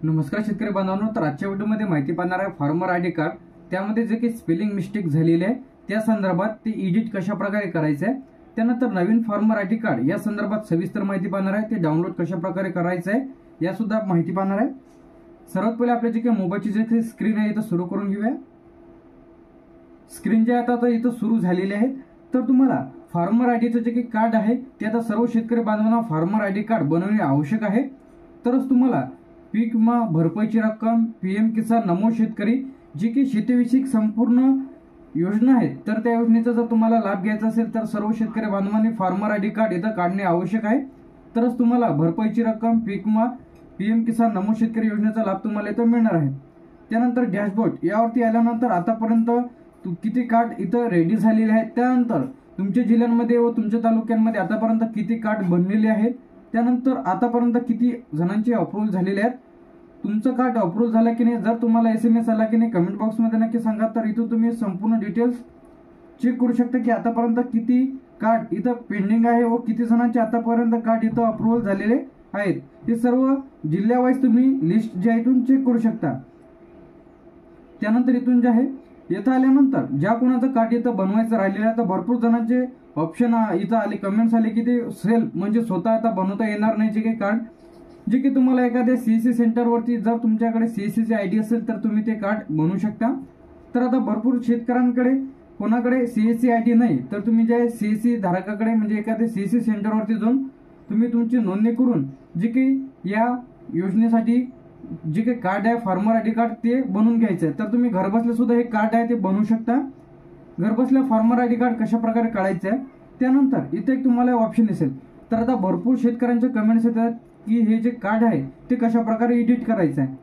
नमस्कार शेतकरी बांधवांनो, तर आजच्या व्हिडिओमध्ये माहिती पाहणार आहे फार्मर आयडी कार्ड, त्यामध्ये जे काही स्पेलिंग मिस्टेक झालेली आहे त्या संदर्भात ते एडिट कशा प्रकारे करायचं आहे, त्यानंतर नवीन फार्मर आयडी कार्ड या संदर्भात सविस्तर माहिती पाहणार आहे, ते डाउनलोड कशा प्रकारे करायचं आहे या सुद्धा माहिती पाहणार आहे। सर्वात पहिले आपल्या जे काही मोबाईलची जे काही स्क्रीन आहे इथं सुरू करून घेऊया। स्क्रीन जे आता इथं सुरू झालेली आहे, तर तुम्हाला फार्मर आयडीचं जे काही कार्ड आहे ते आता सर्व शेतकरी बांधवांना फार्मर आयडी कार्ड बनवणे आवश्यक आहे, तरच तुम्हाला पीक विमा भरपाईची रक्कम, पीएम किसान, नमो शेतकरी जी की शेतीविषयक संपूर्ण योजना आहेत, तर त्या योजनेचा जर तुम्हाला लाभ घ्यायचा असेल तर सर्व शेतकरी बांधवांनी फार्मर आयडी कार्ड इथं काढणे आवश्यक आहे, तरच तुम्हाला भरपाईची रक्कम, पीक विमा, पीएम किसान, नमो शेतकरी योजनेचा लाभ तुम्हाला इथं मिळणार आहे। त्यानंतर डॅशबोर्ड यावरती आल्यानंतर आतापर्यंत किती कार्ड इथं रेडी झालेले आहेत, त्यानंतर तुमच्या जिल्ह्यांमध्ये व तुमच्या तालुक्यांमध्ये आतापर्यंत किती कार्ड बनलेले आहेत, त्यानंतर आतापर्यंत किती जणांचे अप्रूव्हल झालेले आहेत, तुमचं कार्ड अप्रूव्ह झालं की नाही, जर तुम्हाला SMS आला की नाही कमेंट बॉक्समध्ये नक्की सांगा। तर इथून तुम्ही संपूर्ण डिटेल्स चेक करू शकता की आतापर्यंत किती कार्ड इथं पेंडिंग आहे व किती जणांचे आतापर्यंत कार्ड इथं अप्रूव्हल झालेले आहेत, हे सर्व जिल्ह्यावाईज तुम्ही लिस्ट जे इथून चेक करू शकता। त्यानंतर इथून जे आहे इथं आल्यानंतर ज्या कोणाचं कार्ड इथं बनवायचं राहिलेलं आहे, तर भरपूर जणांचे ऑप्शन इथं आले, कमेंट्स आले की ते सेल्फ म्हणजे स्वतः आता बनवता येणार नाही जे काही कार्ड, जे की तुम्हाला एखाद्या CSC सेंटरवरती जर तुमच्याकडे CSC ची आयडी असेल तर तुम्ही ते कार्ड बनवू शकता। तर आता भरपूर शेतकऱ्यांकडे कोणाकडे CSC आयडी नाही, तर तुम्ही जे CSC धारकाकडे म्हणजे एखाद्या CSC सेंटरवरती जाऊन तुम्ही तुमची नोंदणी करून जे की या योजनेसाठी जे काही कार्ड आहे फार्मर आयडी कार्ड ते बनवून घ्यायचं आहे। तर तुम्ही घरबसल्या सुद्धा हे कार्ड आहे ते बनवू शकता। घरबसल्या फार्मर आयडी कार्ड कशा प्रकारे काढायचं आहे, त्यानंतर इथे एक तुम्हाला ऑप्शन दिसेल। तर आता भरपूर शेतकऱ्यांचे कमेंट्स येतात की हे जे कार्ड आहे ते कशा प्रकारे एडिट करायचं आहे।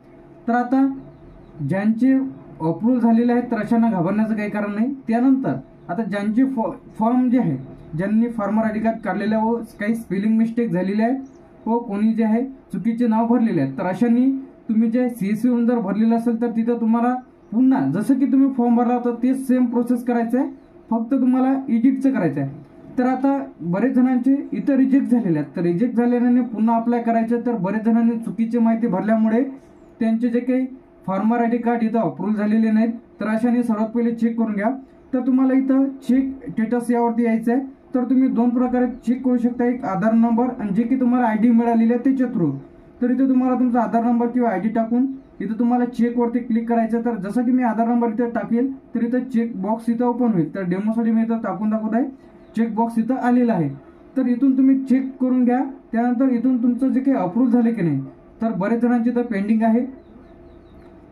तर आता ज्यांचे अप्रूव्ह झालेले आहेत तर अशांना घाबरण्याचं काही कारण नाही। त्यानंतर आता ज्यांचे फॉर्म जे आहे, ज्यांनी फार्मर आयडी कार्ड काढलेले व काही स्पेलिंग मिस्टेक झालेली आहे व कोणी जे आहे चुकीचे नाव भरलेले आहे, तर अशांनी तुम्ही जे CSC वरून जर भरलेलं असेल तर तिथं तुम्हाला पुन्हा जसं की तुम्ही फॉर्म भरला होता तेच सेम प्रोसेस करायचं आहे, फक्त तुम्हाला एडिटचं करायचं आहे। तर आता बरेच जणांचे इथं रिजेक्ट झालेले आहेत, तर रिजेक्ट झालेल्याने पुन्हा अप्लाय करायचं, तर बरेच जणांनी चुकीची माहिती भरल्यामुळे त्यांचे जे काही फार्मर आयडी कार्ड इथं अप्रूव्ह झालेले नाहीत, तर अशाने सर्वात पहिले चेक करून घ्या। तर तुम्हाला इथं चेक स्टेटस यावरती यायचं आहे, तर तुम्ही दोन प्रकारे चेक करू शकता, एक आधार नंबर आणि जे की तुम्हाला आयडी मिळालेली आहे त्याच्या थ्रू। तर इथे तुम्हाला तुमचा आधार नंबर किंवा आयडी टाकून इथं तुम्हाला चेक वरती क्लिक करायचं। तर जसं की मी आधार नंबर इथं टाकेल तर इथं चेक बॉक्स इथं ओपन होईल, तर डेमोसाठी मी इथं टाकून दाखवत आहे, चेक बॉक्स इथं आलेला आहे। तर इथून तुम्ही चेक करून घ्या। त्यानंतर इथून तुमचं जे काही अप्रूव्ह झाले की नाही, तर बरेच जणांची इथं पेंडिंग आहे।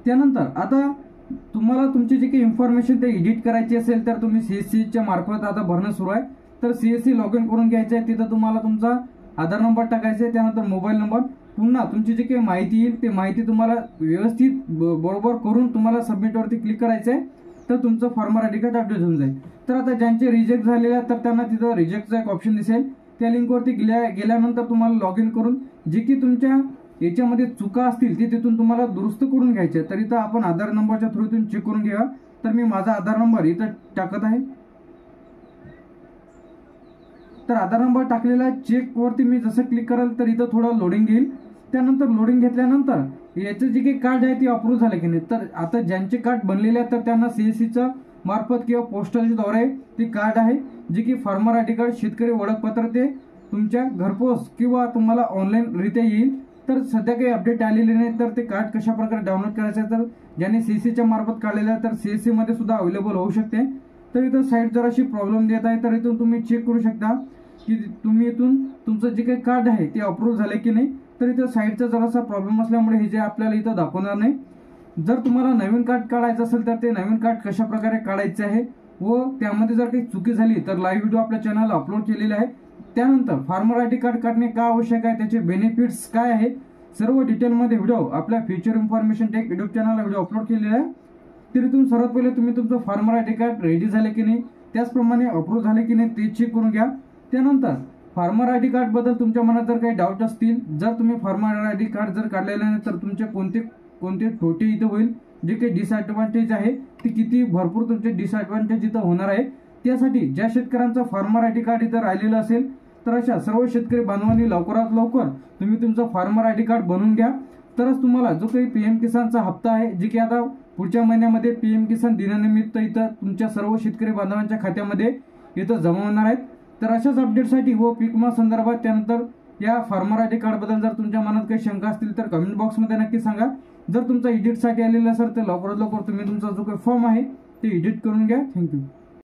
त्यानंतर आता तुम्हाला तुमची जी काही इन्फॉर्मेशन ते एडिट करायची असेल तर तुम्ही CSC च्या मार्फत आता भरणं सुरू आहे, तर CSC लॉग इन करून घ्यायचं आहे। तिथं तुम्हाला तुमचा आधार नंबर टाकायचा आहे, त्यानंतर मोबाईल नंबर, पुन्हा तुमची जी काही माहिती येईल ते माहिती तुम्हाला व्यवस्थित बरोबर करून तुम्हाला सबमिटवरती क्लिक करायचं आहे, तर तुमचं फार्मर आयडी कार्ड अपडेट होऊन जाईल। तर आता ज्यांचे रिजेक्ट झालेले आहेत तर त्यांना तिथं रिजेक्टचा एक ऑप्शन दिसेल, त्या लिंकवरती गेल्यानंतर तुम्हाला लॉग इन करून जे की तुमच्या याच्यामध्ये चुका असतील ते तिथून तुम्हाला दुरुस्त करून घ्यायचे। तर इथं आपण आधार नंबरच्या थ्रू इथून चेक करून घ्या। तर मी माझा आधार नंबर इथं टाकत आहे, तर आधार नंबर टाकलेला चेक वरती मी जसं क्लिक कराल तर इथं थोडं लोडिंग घेईल। त्यानंतर लोडिंग घेतल्यानंतर याचं जे काही कार्ड आहे ते अप्रूव्ह झाले की नाही, तर आता ज्यांचे कार्ड बनलेले आहेत तर त्यांना CSCच्या मार्फत किंवा पोस्टलच्या द्वारे ते कार्ड आहे जे की फार्मर आयडी कार्ड शेतकरी ओळखपत्र ते तुमच्या घरपोच किंवा तुम्हाला ऑनलाईन रित्या येईल। तर सध्या काही अपडेट आलेले नाही, तर ते कार्ड कशा प्रकारे डाउनलोड करायचं आहे, तर ज्यांनी CSCच्या मार्फत काढलेलं आहे तर CSC मध्ये सुद्धा अवेलेबल होऊ शकते। तर इथं साईट जराशी प्रॉब्लेम देत आहे, तर इथून तुम्ही चेक करू शकता की तुम्ही इथून तुमचं जे काही कार्ड आहे ते अप्रूव्ह झाले की नाही। तर इथं साईटचा जरासा प्रॉब्लेम असल्यामुळे हे जे आपल्याला इथं दाखवणार नाही। जर तुम्हाला नवीन कार्ड काढायचं असेल तर ते नवीन कार्ड कशा प्रकारे काढायचे आहे व त्यामध्ये जर काही चुकी झाली तर लाईव्ह व्हिडिओ आपल्या चॅनलला अपलोड केलेला आहे। त्यानंतर फार्मर आयडी कार्ड काढणे का आवश्यक आहे, त्याचे बेनिफिट्स काय आहे, सर्व डिटेलमध्ये व्हिडिओ आपल्या फ्युचर इन्फॉर्मेशन टेक युट्यूब चॅनलला व्हिडिओ अपलोड केलेला आहे। तर इथून सर्वात पहिले तुम्ही तुमचं फार्मर आयडी कार्ड रेडी झाले की नाही, त्याचप्रमाणे अप्रूव्ह झाले की नाही ते चेक करून घ्या। त्यानंतर फार्मर आयडी कार्ड बद्दल तुमच्या मनात जर काही डाऊट असतील, जर तुम्ही फार्मर आयडी कार्ड जर काढलेलं नाही तर तुमचे कोणते तोटे इथं होईल, जे काही डिसएडव्हान्टेज आहे ते किती भरपूर तुमचे डिसएडव्हान्टेज इथं होणार आहे, त्यासाठी ज्या शेतकऱ्यांचं फार्मर आयडी कार्ड इथं राहिलेलं असेल तर अशा सर्व शेतकरी बांधवांनी लवकरात लवकर तुम्ही तुमचं फार्मर आयडी कार्ड बनवून घ्या। तरच तुम्हाला जो काही पीएम किसानचा हप्ता आहे, जे की आता पुढच्या महिन्यामध्ये पीएम किसान दिनानिमित्त इथं तुमच्या सर्व शेतकरी बांधवांच्या खात्यामध्ये इथं जमा होणार आहेत. तर अशाच अपडेटसाठी व पीक विमा संदर्भात त्यानंतर या फार्मर आयडी कार्ड बद्दल जर तुमच्या मनात काही शंका असतील तर कमेंट बॉक्समध्ये नक्की सांगा. जर तुमचा एडिटसाठी आलेला असेल तर लवकरात लवकर तुम्ही तुमचा जो काही फॉर्म आहे ते एडिट करून घ्या. थँक्यू.